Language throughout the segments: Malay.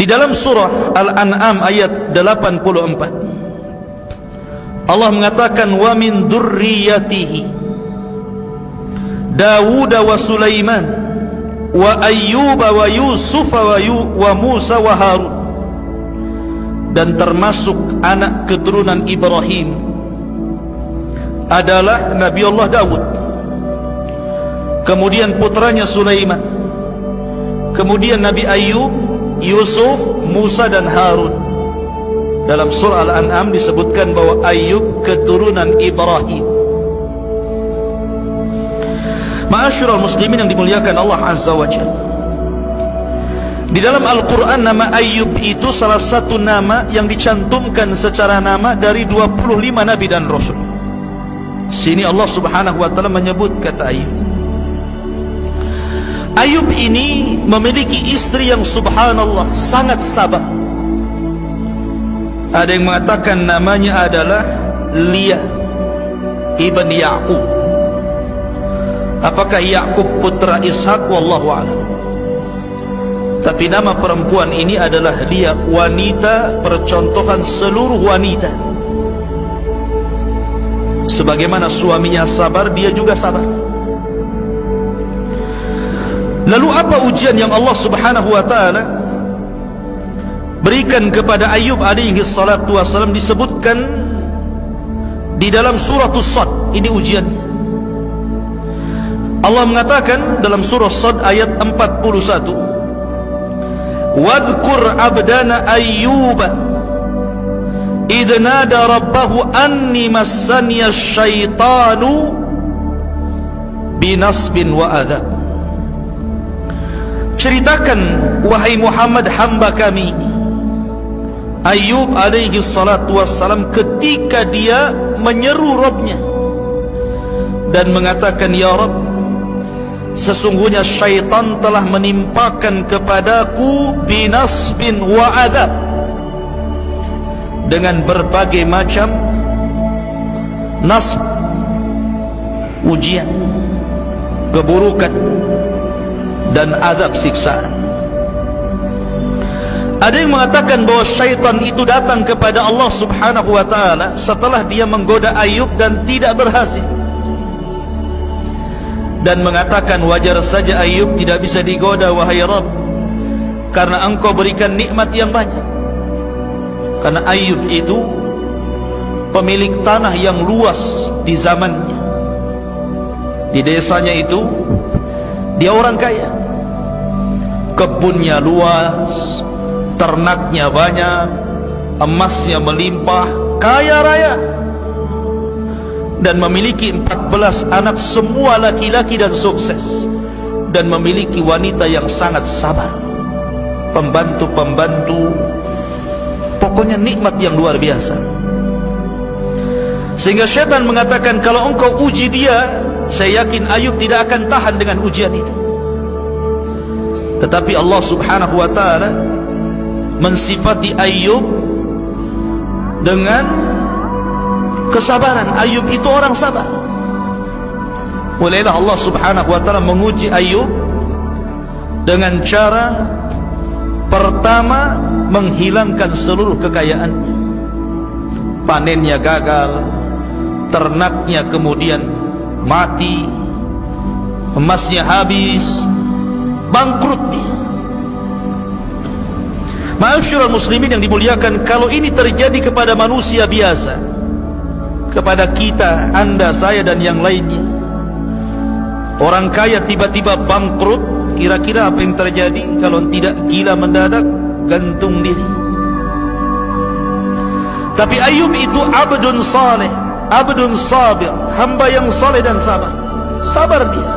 Di dalam surah Al-An'am ayat 84, Allah mengatakan, wa min dzurriyyatihi Dawud wa Sulaiman wa Ayyub wa Yusuf wa Musa wa Harun. Dan termasuk anak keturunan Ibrahim adalah Nabi Allah Dawud, kemudian putranya Sulaiman, kemudian Nabi Ayyub, Yusuf, Musa dan Harun. Dalam surah Al-An'am disebutkan bahwa Ayyub keturunan Ibrahim. Ma'asyiral muslimin yang dimuliakan Allah Azza wa Jalla, di dalam Al-Quran nama Ayyub itu salah satu nama yang dicantumkan secara nama dari 25 Nabi dan Rasul. Sini Allah subhanahu wa ta'ala menyebut kata Ayyub. Ayyub ini memiliki istri yang subhanallah sangat sabar. Ada yang mengatakan namanya adalah Lia ibn Ya'qub. Apakah Ya'qub putra Ishak? Wallahu a'lam. Tapi nama perempuan ini adalah Lia, wanita percontohan seluruh wanita. Sebagaimana suaminya sabar, dia juga sabar. Lalu apa ujian yang Allah subhanahu wa ta'ala berikan kepada Ayyub alaihi salatu wassalam? Disebutkan di dalam surah As-Sad. Ini ujiannya. Allah mengatakan dalam surah As-Sad ayat 41, wadhkur abdana Ayyuba idh nada rabbahu anni massaniya syaitanu binasbin wa adab. Ceritakan wahai Muhammad hamba kami ini, Ayyub alaihi salatu wassalam, ketika dia menyeru Rabbnya dan mengatakan, ya Rabb, sesungguhnya syaitan telah menimpakan kepadaku binasbin wa adab, dengan berbagai macam nasb, ujian, keburukan dan azab siksaan. Ada yang mengatakan bahwa syaitan itu datang kepada Allah subhanahu wa ta'ala setelah dia menggoda Ayyub dan tidak berhasil, dan mengatakan, wajar saja Ayyub tidak bisa digoda wahai Rabb, karena engkau berikan nikmat yang banyak. Karena Ayyub itu pemilik tanah yang luas di zamannya. Di desanya itu dia orang kaya, kebunnya luas, ternaknya banyak, emasnya melimpah, kaya raya, dan memiliki 14 anak, semua laki-laki dan sukses, dan memiliki wanita yang sangat sabar, pembantu-pembantu, pokoknya nikmat yang luar biasa. Sehingga syaitan mengatakan, kalau engkau uji dia, saya yakin Ayyub tidak akan tahan dengan ujian itu. Tetapi Allah subhanahu wa ta'ala mensifati Ayyub dengan kesabaran. Ayyub itu orang sabar. Olehlah Allah subhanahu wa ta'ala menguji Ayyub dengan cara pertama, menghilangkan seluruh kekayaannya. Panennya gagal, ternaknya kemudian mati, emasnya habis, bangkrut dia. Ma'asyiral muslimin yang dimuliakan, kalau ini terjadi kepada manusia biasa, kepada kita, anda, saya dan yang lainnya, orang kaya tiba-tiba bangkrut, kira-kira apa yang terjadi? Kalau tidak gila mendadak, gantung diri. Tapi Ayyub itu abdun saleh, abdun sabir, hamba yang saleh dan sabar. Sabar dia.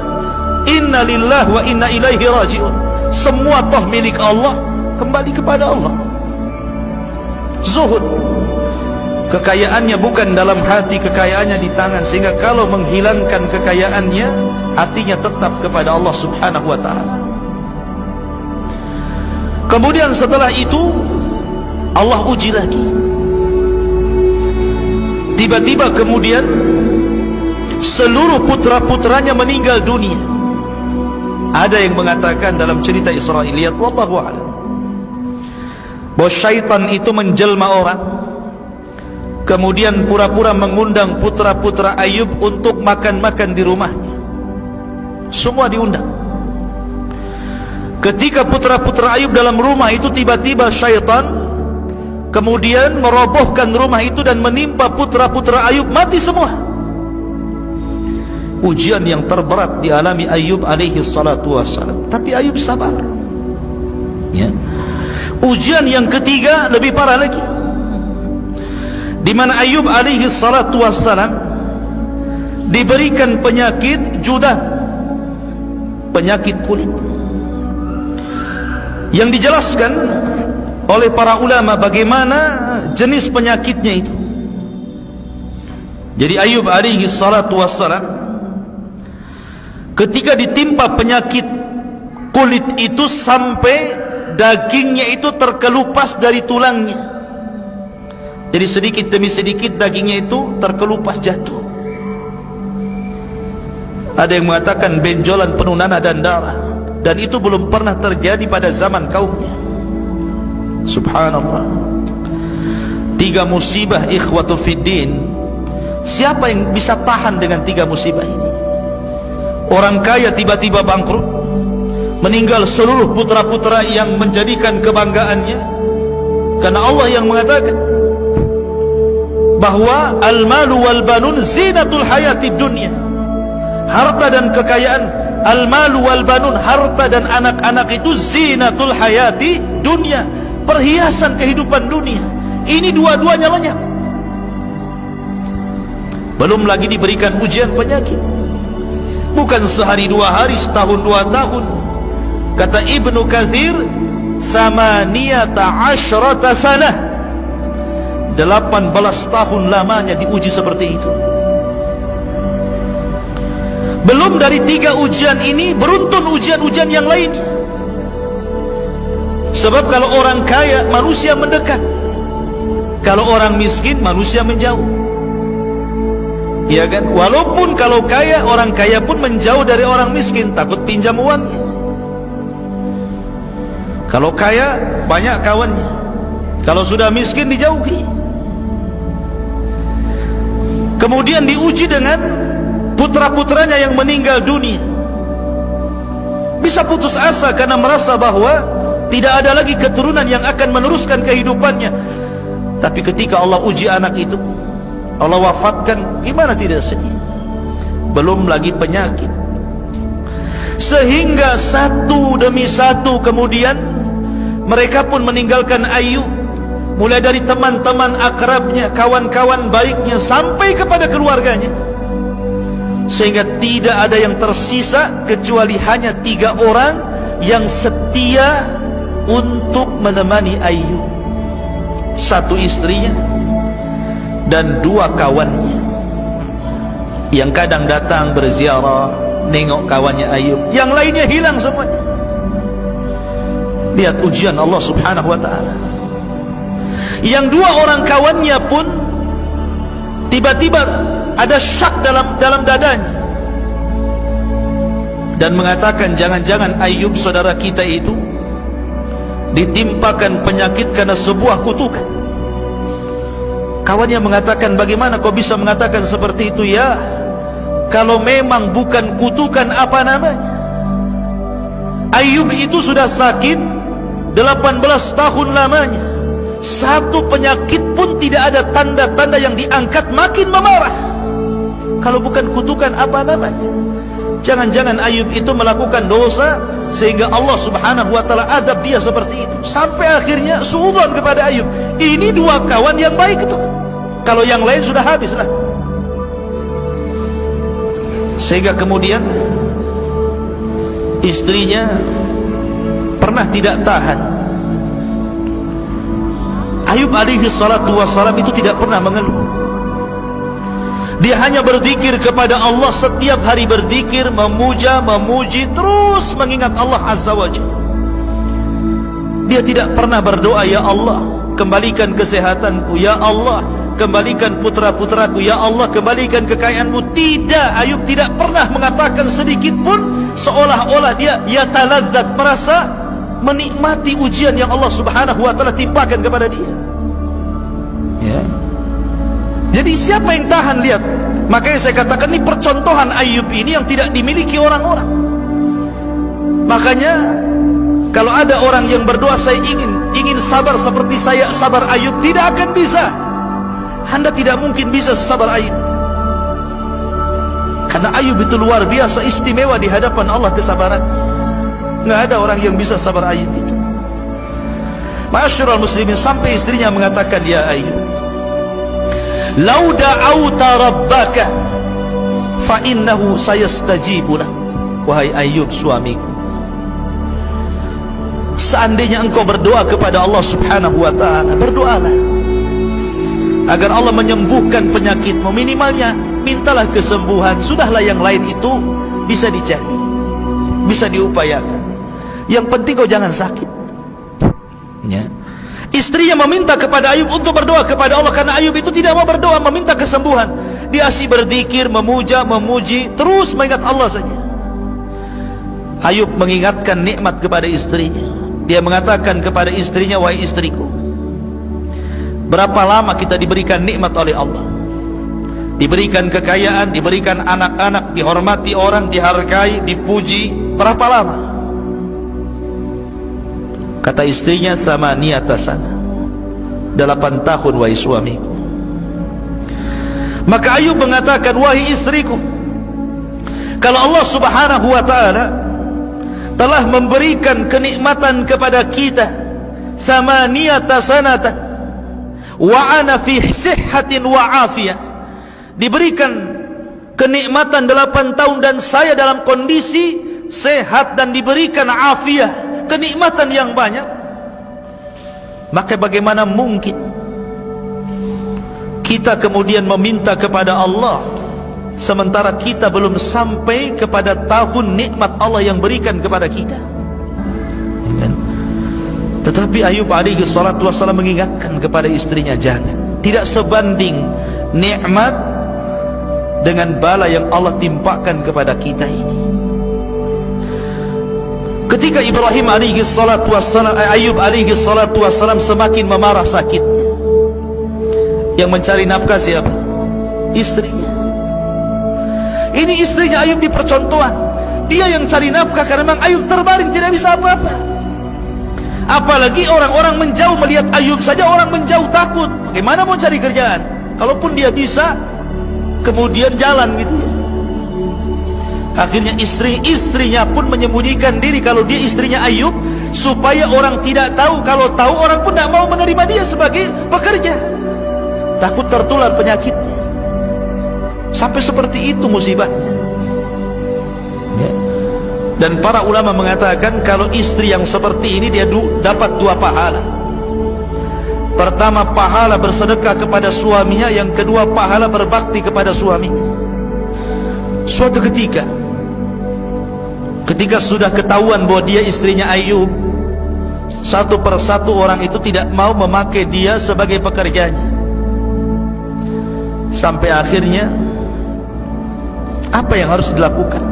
Inna lillahi wa inna ilaihi raji'un. Semua toh milik Allah, kembali kepada Allah. Zuhud, kekayaannya bukan dalam hati, kekayaannya di tangan, sehingga kalau menghilangkan kekayaannya, hatinya tetap kepada Allah subhanahu wa ta'ala. Kemudian setelah itu Allah uji lagi. Tiba-tiba kemudian seluruh putra-putranya meninggal dunia. Ada yang mengatakan dalam cerita Israiliyat, wallahu a'lam, bahwa syaitan itu menjelma orang, kemudian pura-pura mengundang putra-putra Ayub untuk makan-makan di rumahnya. Semua diundang. Ketika putra-putra Ayub dalam rumah itu, tiba-tiba syaitan kemudian merobohkan rumah itu dan menimpa putra-putra Ayub, mati semua. Ujian yang terberat dialami Ayub alaihi salatu wassalam, tapi Ayub sabar, ya. Ujian yang ketiga lebih parah lagi, di mana Ayub alaihi salatu wassalam diberikan penyakit judan, penyakit kulit, yang dijelaskan oleh para ulama bagaimana jenis penyakitnya itu. Jadi Ayub alaihi salatu wassalam ketika ditimpa penyakit kulit itu, sampai dagingnya itu terkelupas dari tulangnya. Jadi sedikit demi sedikit dagingnya itu terkelupas jatuh. Ada yang mengatakan benjolan penuh nanah dan darah, dan itu belum pernah terjadi pada zaman kaumnya. Subhanallah. 3 musibah ikhwatu fiddin. Siapa yang bisa tahan dengan 3 musibah ini? Orang kaya tiba-tiba bangkrut, meninggal seluruh putra-putra yang menjadikan kebanggaannya, karena Allah yang mengatakan bahwa al-malu wal banun zinatul hayati dunya. Harta dan kekayaan, al-malu wal banun, harta dan anak-anak itu zinatul hayati dunya, perhiasan kehidupan dunia. Ini dua-duanya lenyap. Belum lagi diberikan ujian penyakit, bukan sehari 2 hari, setahun 2 tahun. Kata Ibnu Katsir, 18 sanah, 18 tahun lamanya diuji seperti itu. Belum dari 3 ujian ini, beruntun ujian-ujian yang lainnya. Sebab kalau orang kaya, manusia mendekat. Kalau orang miskin, manusia menjauh. Iya kan? Walaupun kalau kaya, orang kaya pun menjauh dari orang miskin, takut pinjam uangnya. Kalau kaya, banyak kawannya. Kalau sudah miskin, dijauhi. Kemudian diuji dengan putra-putranya yang meninggal dunia. Bisa putus asa karena merasa bahwa tidak ada lagi keturunan yang akan meneruskan kehidupannya. Tapi ketika Allah uji anak itu, Allah wafatkan, gimana tidak sedih? Belum lagi penyakit. Sehingga satu demi satu kemudian mereka pun meninggalkan Ayub, mulai dari teman-teman akrabnya, kawan-kawan baiknya, sampai kepada keluarganya. Sehingga tidak ada yang tersisa kecuali hanya 3 orang yang setia untuk menemani Ayub. 1 istrinya dan 2 kawannya, yang kadang datang berziarah, nengok kawannya Ayub. Yang lainnya hilang semuanya. Lihat ujian Allah subhanahu wa ta'ala. Yang 2 orang kawannya pun tiba-tiba ada syak dalam dadanya, dan mengatakan jangan-jangan Ayub saudara kita itu ditimpakan penyakit karena sebuah kutukan. Kawannya mengatakan, bagaimana kau bisa mengatakan seperti itu? Ya, kalau memang bukan kutukan, apa namanya? Ayub itu sudah sakit 18 tahun lamanya, 1 penyakit pun tidak ada tanda-tanda yang diangkat, makin memarah. Kalau bukan kutukan, apa namanya? Jangan-jangan Ayub itu melakukan dosa sehingga Allah subhanahu wa ta'ala adab dia seperti itu. Sampai akhirnya suudzon kepada Ayub. Ini 2 kawan yang baik itu, kalau yang lain sudah habislah. Sehingga kemudian istrinya pernah tidak tahan. Ayub alaihi salatu wassalam itu tidak pernah mengeluh. Dia hanya berzikir kepada Allah, setiap hari berzikir, memuja, memuji, terus mengingat Allah azza wa jalla. Dia tidak pernah berdoa, ya Allah kembalikan kesehatanku, ya Allah kembalikan putra-putraku, ya Allah kembalikan kekayaanmu. Tidak, Ayub tidak pernah mengatakan sedikit pun, seolah-olah dia taladzat, merasa menikmati ujian yang Allah Subhanahu wa taala timpakan kepada dia. Ya. Jadi siapa yang tahan? Lihat. Makanya saya katakan ini percontohan Ayub ini yang tidak dimiliki orang-orang. Makanya kalau ada orang yang berdoa, saya ingin sabar seperti saya sabar Ayub, tidak akan bisa. Anda tidak mungkin bisa sabar Ayub. Karena Ayub itu luar biasa istimewa di hadapan Allah kesabarannya. Nggak ada orang yang bisa sabar Ayub itu. Ma'asyiral muslimin, sampai istrinya mengatakan, ya Ayub, lau da'auta rabbaka fa innahu sayastajibu lak. Wahai Ayub suamiku, seandainya engkau berdoa kepada Allah Subhanahu wa ta'ala, berdoalah agar Allah menyembuhkan penyakitmu. Minimalnya mintalah kesembuhan. Sudahlah yang lain itu bisa dicari, bisa diupayakan. Yang penting kau jangan sakit. Ya. Istrinya meminta kepada Ayub untuk berdoa kepada Allah, karena Ayub itu tidak mau berdoa, meminta kesembuhan. Dia asyik berzikir, memuja, memuji, terus mengingat Allah saja. Ayub mengingatkan nikmat kepada istrinya. Dia mengatakan kepada istrinya, wahai istriku, berapa lama kita diberikan nikmat oleh Allah, diberikan kekayaan, diberikan anak-anak, dihormati orang, dihargai, dipuji. Berapa lama? Kata istrinya, samaniyata sana, 8 tahun wahai suamiku. Maka Ayub mengatakan, wahai istriku, kalau Allah Subhanahu wa ta'ala telah memberikan kenikmatan kepada kita, samaniyata sanatan wa ana fi sihhatin wa afiyah, diberikan kenikmatan 8 tahun dan saya dalam kondisi sehat dan diberikan afiyah, kenikmatan yang banyak, maka bagaimana mungkin kita kemudian meminta kepada Allah sementara kita belum sampai kepada tahun nikmat Allah yang berikan kepada kita? Tetapi Ayub alaihi salatu wassalam mengingatkan kepada istrinya, jangan, tidak sebanding nikmat dengan bala yang Allah timpakan kepada kita ini. Ketika Ibrahim alaihi salatu wassalam, Ayub alaihi salatu wassalam semakin memarah sakitnya, yang mencari nafkah siapa? Istrinya. Ini istrinya Ayub di percontohan. Dia yang cari nafkah karena memang Ayub terbaring tidak bisa apa-apa. Apalagi orang-orang menjauh melihat Ayub saja, orang menjauh takut. Bagaimana mau cari kerjaan? Kalaupun dia bisa, kemudian jalan gitu ya. Akhirnya istrinya pun menyembunyikan diri kalau dia istrinya Ayub, supaya orang tidak tahu. Kalau tahu, orang pun tidak mau menerima dia sebagai pekerja, takut tertular penyakitnya. Sampai seperti itu musibahnya ya. Dan para ulama mengatakan kalau istri yang seperti ini, dia dapat 2 pahala. Pertama, pahala bersedekah kepada suaminya. Yang kedua, pahala berbakti kepada suaminya. Suatu ketika sudah ketahuan bahwa dia istrinya Ayub, satu persatu orang itu tidak mau memakai dia sebagai pekerjanya. Sampai akhirnya apa yang harus dilakukan?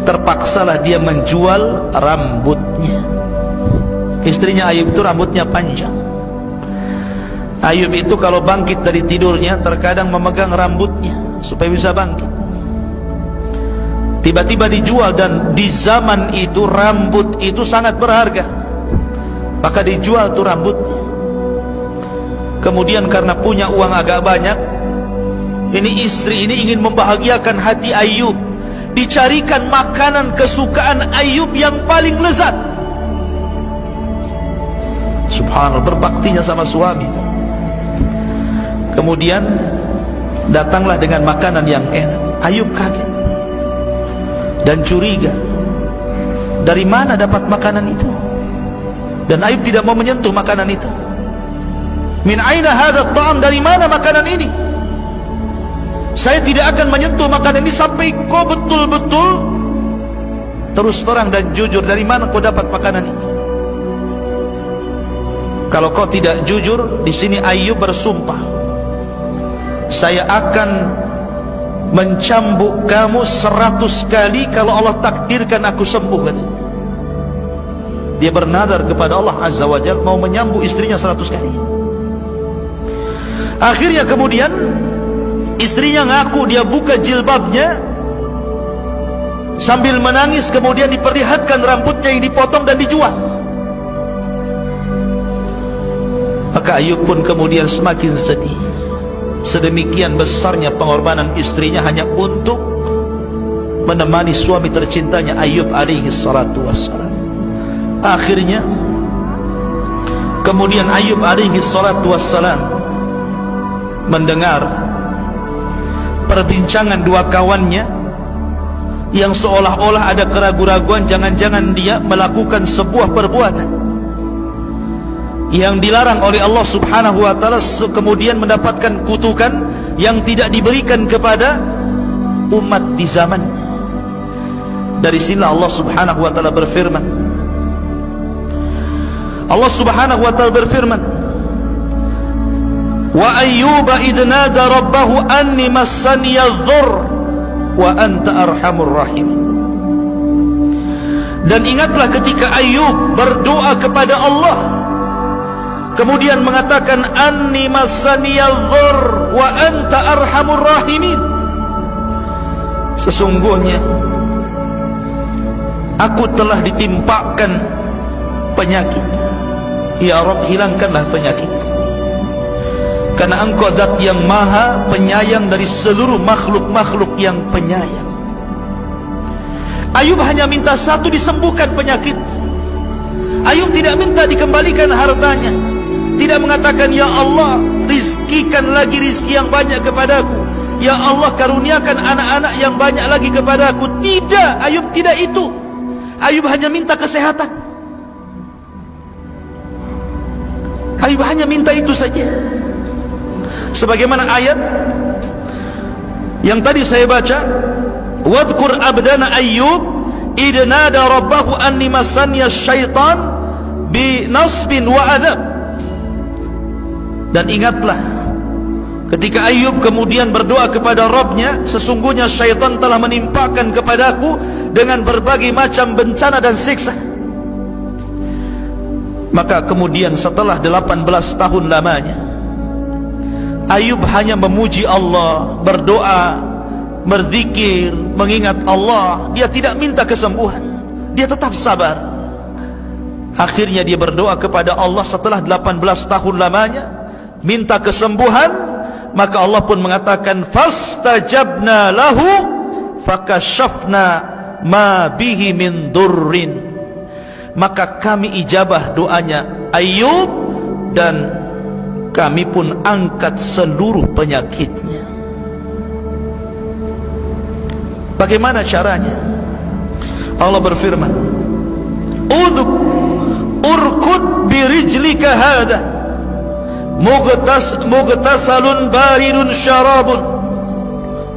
Terpaksalah dia menjual rambutnya. Istrinya Ayub itu rambutnya panjang. Ayub itu kalau bangkit dari tidurnya terkadang memegang rambutnya supaya bisa bangkit. Tiba-tiba dijual, dan di zaman itu rambut itu sangat berharga, maka dijual tuh rambutnya. Kemudian karena punya uang agak banyak, ini istri ini ingin membahagiakan hati Ayub, dicarikan makanan kesukaan Ayub yang paling lezat. Subhanallah, berbaktinya sama suami itu. Kemudian datanglah dengan makanan yang enak. Ayub kaget dan curiga, dari mana dapat makanan itu? Dan Ayub tidak mau menyentuh makanan itu. Min aina hadha ta'am, dari mana makanan ini? Saya tidak akan menyentuh makanan ini sampai kau betul-betul terus terang dan jujur. Dari mana kau dapat makanan ini? Kalau kau tidak jujur, di sini Ayub bersumpah, saya akan mencambuk kamu 100 kali kalau Allah takdirkan aku sembuh, katanya. Dia bernadar kepada Allah Azza wa Jalla mau menyambut istrinya 100 kali. Akhirnya kemudian istrinya ngaku dia buka jilbabnya sambil menangis, kemudian diperlihatkan rambutnya yang dipotong dan dijual. Maka Ayub pun kemudian semakin sedih. Sedemikian besarnya pengorbanan istrinya hanya untuk menemani suami tercintanya Ayub alaihi salatu wassalam. Akhirnya kemudian Ayub alaihi salatu wassalam mendengar perbincangan dua kawannya yang seolah-olah ada keraguan-raguan jangan-jangan dia melakukan sebuah perbuatan yang dilarang oleh Allah subhanahu wa ta'ala, kemudian mendapatkan kutukan yang tidak diberikan kepada umat di zaman. Dari sinilah Allah subhanahu wa ta'ala berfirman, Allah subhanahu wa ta'ala berfirman, wa ayyuba idnada rabbahu anni massaniya dhur wa anta arhamur rahimin. Dan ingatlah ketika Ayub berdoa kepada Allah, kemudian mengatakan anni massaniya dhur wa anta arhamur rahimin. Sesungguhnya aku telah ditimpakan penyakit, ya Rabb hilangkanlah penyakitku, karena engkau zat yang maha penyayang dari seluruh makhluk-makhluk yang penyayang. Ayub hanya minta satu, disembuhkan penyakit. Ayub tidak minta dikembalikan hartanya, tidak mengatakan ya Allah rizkikan lagi rizki yang banyak kepadaku, ya Allah karuniakan anak-anak yang banyak lagi kepadaku. Tidak, Ayub tidak itu. Ayub hanya minta kesehatan. Ayub hanya minta itu saja. Sebagaimana ayat yang tadi saya baca, wadhkur abdana Ayyub idh nada rabbahu anni massaniya syaitan bi nasbin wa adab. Dan ingatlah ketika Ayub kemudian berdoa kepada Rabbnya, sesungguhnya syaitan telah menimpakan kepadaku dengan berbagai macam bencana dan siksa. Maka kemudian setelah 18 tahun lamanya, Ayub hanya memuji Allah, berdoa, berzikir, mengingat Allah. Dia tidak minta kesembuhan, dia tetap sabar. Akhirnya dia berdoa kepada Allah setelah 18 tahun lamanya, minta kesembuhan. Maka Allah pun mengatakan fastajabna lahu fakashafna ma bihi min durrin. Maka kami ijabah doanya Ayub dan kami pun angkat seluruh penyakitnya. Bagaimana caranya? Allah berfirman, uduk urkud birijlika hada mughtasalun baridun syarabun.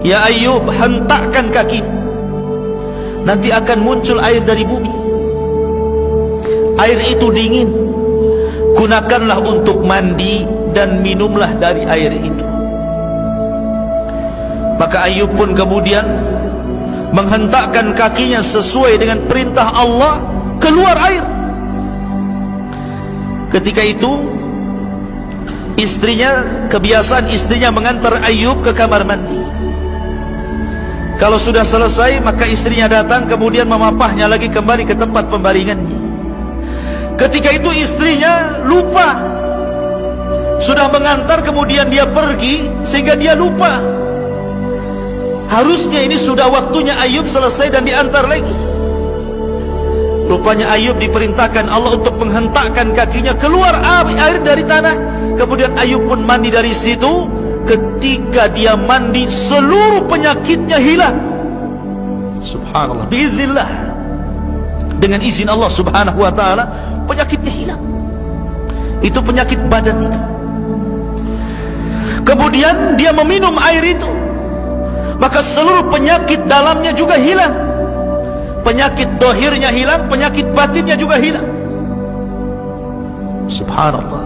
Ya Ayub, hentakkan kaki, nanti akan muncul air dari bumi. Air itu dingin, gunakanlah untuk mandi dan minumlah dari air itu. Maka Ayub pun kemudian menghentakkan kakinya sesuai dengan perintah Allah, keluar air. Ketika itu istrinya, kebiasaan istrinya mengantar Ayub ke kamar mandi. Kalau sudah selesai, maka istrinya datang kemudian memapahnya lagi kembali ke tempat pembaringannya. Ketika itu istrinya lupa, sudah mengantar kemudian dia pergi, sehingga dia lupa. Harusnya ini sudah waktunya Ayub selesai dan diantar lagi. Rupanya Ayub diperintahkan Allah untuk menghentakkan kakinya, keluar air dari tanah. Kemudian Ayub pun mandi dari situ. Ketika dia mandi, seluruh penyakitnya hilang. Subhanallah, biiznillah, dengan izin Allah subhanahu wa ta'ala, penyakitnya hilang. Itu penyakit badan itu. Kemudian dia meminum air itu, maka seluruh penyakit dalamnya juga hilang. Penyakit dohirnya hilang, penyakit batinnya juga hilang. Subhanallah,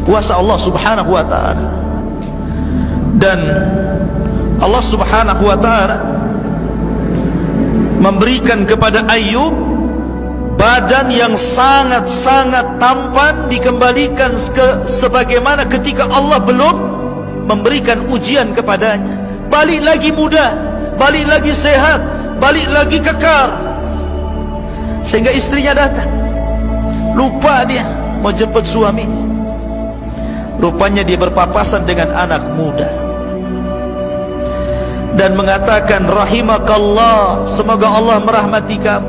kuasa Allah subhanahu wa ta'ala. Dan Allah subhanahu wa ta'ala memberikan kepada Ayub badan yang sangat-sangat tampan dikembalikan sebagaimana ketika Allah belum memberikan ujian kepadanya. Balik lagi muda, balik lagi sehat, balik lagi kekar. Sehingga istrinya datang, lupa dia mau jemput suaminya. Rupanya dia berpapasan dengan anak muda dan mengatakan, rahimakallah, semoga Allah merahmati kamu.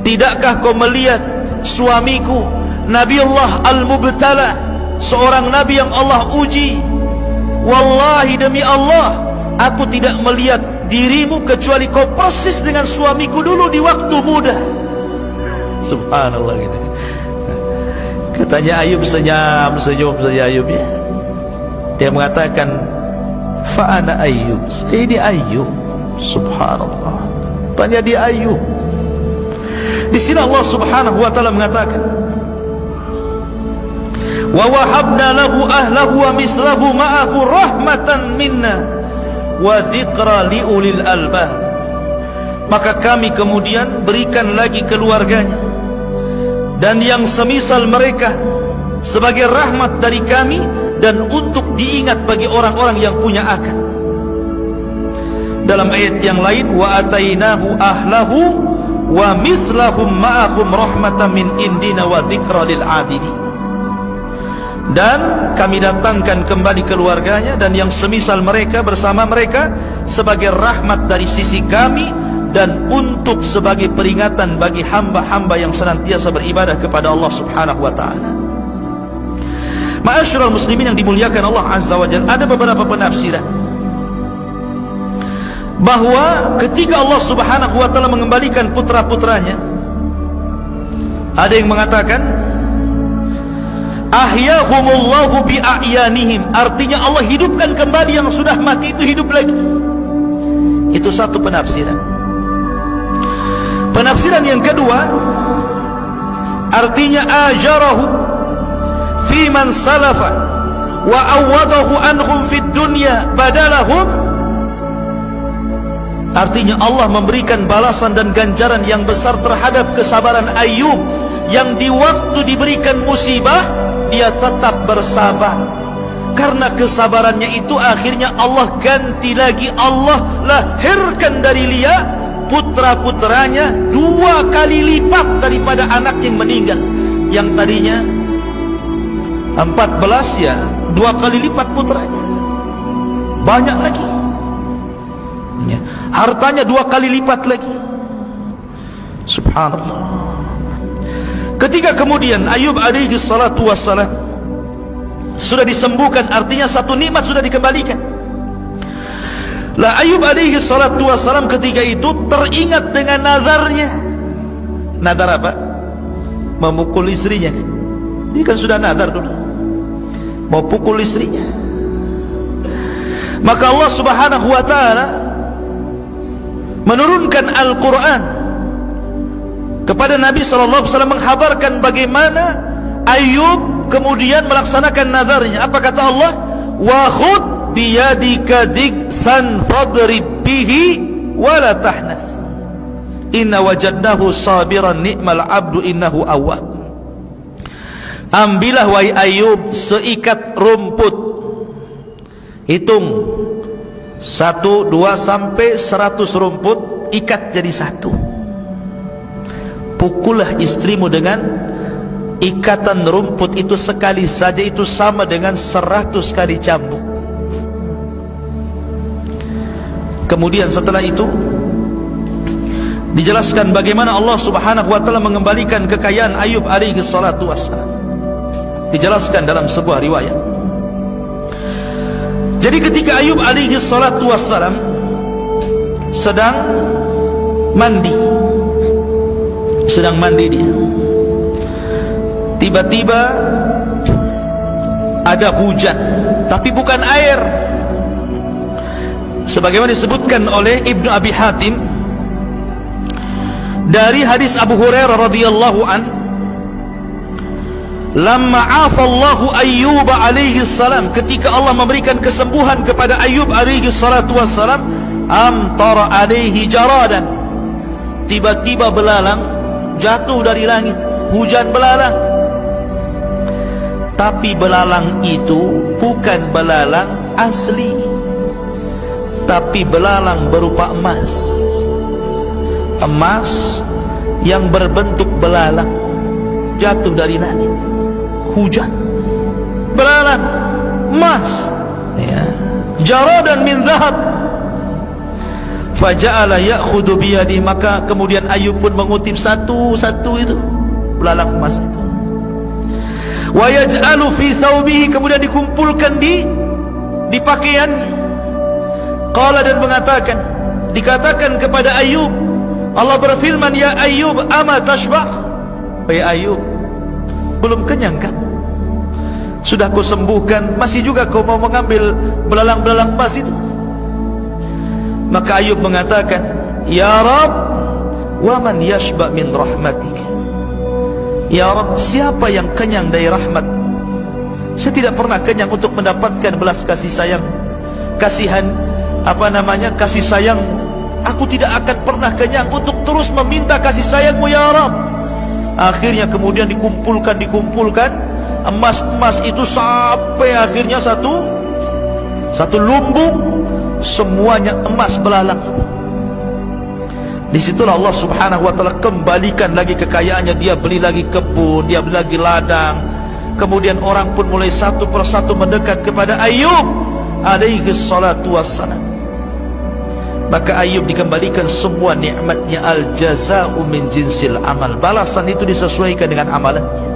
Tidakkah kau melihat suamiku Nabiullah Al-Mubtala, seorang nabi yang Allah uji? Wallahi, demi Allah, aku tidak melihat dirimu kecuali kau persis dengan suamiku dulu di waktu muda. Subhanallah gitu. Katanya Ayub senyum saja Ayub ya. Dia mengatakan, fa ana Ayub, saya ini Ayub. Subhanallah, tanya dia Ayub. Di sini Allah Subhanahu wa taala mengatakan, wa wahabna lahu ahlahu wa mislahu ma'ahu rahmatan minna wa dzikra liulil albab. Maka kami kemudian berikan lagi keluarganya dan yang semisal mereka sebagai rahmat dari kami dan untuk diingat bagi orang-orang yang punya akal. Dalam ayat yang lain, wa atainahu ahlahu wa mislahum ma'ahum rahmatan min indina wa dzikra lil abidin. Dan kami datangkan kembali keluarganya dan yang semisal mereka bersama mereka sebagai rahmat dari sisi kami dan untuk sebagai peringatan bagi hamba-hamba yang senantiasa beribadah kepada Allah Subhanahu wa taala. Ma'asyiral muslimin yang dimuliakan Allah Azza wa Jalla, ada beberapa penafsiran bahwa ketika Allah Subhanahu wa taala mengembalikan putra-putranya, ada yang mengatakan ahyahumullahu bi'ayanihim, artinya Allah hidupkan kembali yang sudah mati itu hidup lagi. Itu satu penafsiran. Penafsiran yang kedua, artinya ajarahu fi man salafa wa awadahu anhum fid dunya badalahum, artinya Allah memberikan balasan dan ganjaran yang besar terhadap kesabaran Ayub yang di waktu diberikan musibah dia tetap bersabar. Karena kesabarannya itu akhirnya Allah ganti lagi, Allah lahirkan dari dia putra-putranya 2 kali lipat daripada anak yang meninggal. Yang tadinya 14, ya 2 kali lipat putranya, banyak lagi ya, hartanya 2 kali lipat lagi. Subhanallah. Ketika kemudian Ayub alaihi salatu wassalam sudah disembuhkan, artinya satu nikmat sudah dikembalikan. Lah Ayub alaihi salatu wassalam ketika itu teringat dengan nazarnya. Nazar apa? Memukul istrinya kan? Dia kan sudah nazar dulu mau pukul istrinya. Maka Allah Subhanahu wa taala menurunkan Al-Quran kepada Nabi sallallahu alaihi wasallam menghabarkan bagaimana Ayub kemudian melaksanakan nazarnya. Apa kata Allah? Wa khudh biyadika dhiksan fadrib bihi wala tahnas inna wajadnahu sabiran ni'mal abdu innahu awwab. Ambillah wahai Ayub seikat rumput, hitung 1, 2 sampai 100 rumput, ikat jadi satu. Pukullah istrimu dengan ikatan rumput itu sekali saja, itu sama dengan 100 kali cambuk. Kemudian setelah itu dijelaskan bagaimana Allah Subhanahu wa taala mengembalikan kekayaan Ayub alaihi salatu wassalam. Dijelaskan dalam sebuah riwayat. Jadi ketika Ayub alaihi salatu wassalam sedang mandi dia, tiba-tiba ada hujan, tapi bukan air. Sebagaimana disebutkan oleh Ibnu Abi Hatim dari hadis Abu Hurairah radhiyallahu an, lamma afallahu Ayyub alaihi salam, ketika Allah memberikan kesembuhan kepada Ayub alaihi salatu wassalam, amtara alaihi jaradan, tiba-tiba belalang jatuh dari langit, hujan belalang. Tapi belalang itu bukan belalang asli, tapi belalang berupa emas. Emas yang berbentuk belalang jatuh dari langit, hujan, belalang emas, ya. Jaradan min zahab. Faja'ala ya'khudhu biyadi, maka kemudian Ayub pun mengutip satu-satu itu belalang emas itu. Wa yaj'alu fi thawbihi, kemudian dikumpulkan di pakaiannya. Qala, dan mengatakan, dikatakan kepada Ayub, Allah berfirman, ya Ayub, ama tashba'? Wahai Ayub, belum kenyang kan? Sudah kau sembuhkan, masih juga kau mau mengambil belalang-belalang emas itu? Maka Ayub mengatakan, ya Rabb, wa man yashba' min rahmatik? Ya Rabb, siapa yang kenyang dari rahmat? Saya tidak pernah kenyang untuk mendapatkan belas kasih sayang, kasih sayang. Aku tidak akan pernah kenyang untuk terus meminta kasih sayangmu ya Rabb. Akhirnya kemudian dikumpulkan emas-emas itu sampai akhirnya satu lumbung, semuanya emas belalang. Disitulah Allah subhanahu wa ta'ala kembalikan lagi kekayaannya. Dia beli lagi kebun, dia beli lagi ladang. Kemudian orang pun mulai satu persatu mendekat kepada Ayub alaihi salatu wassalam. Maka Ayub dikembalikan semua nikmatnya. Al jaza'u min jinsil amal, balasan itu disesuaikan dengan amalannya.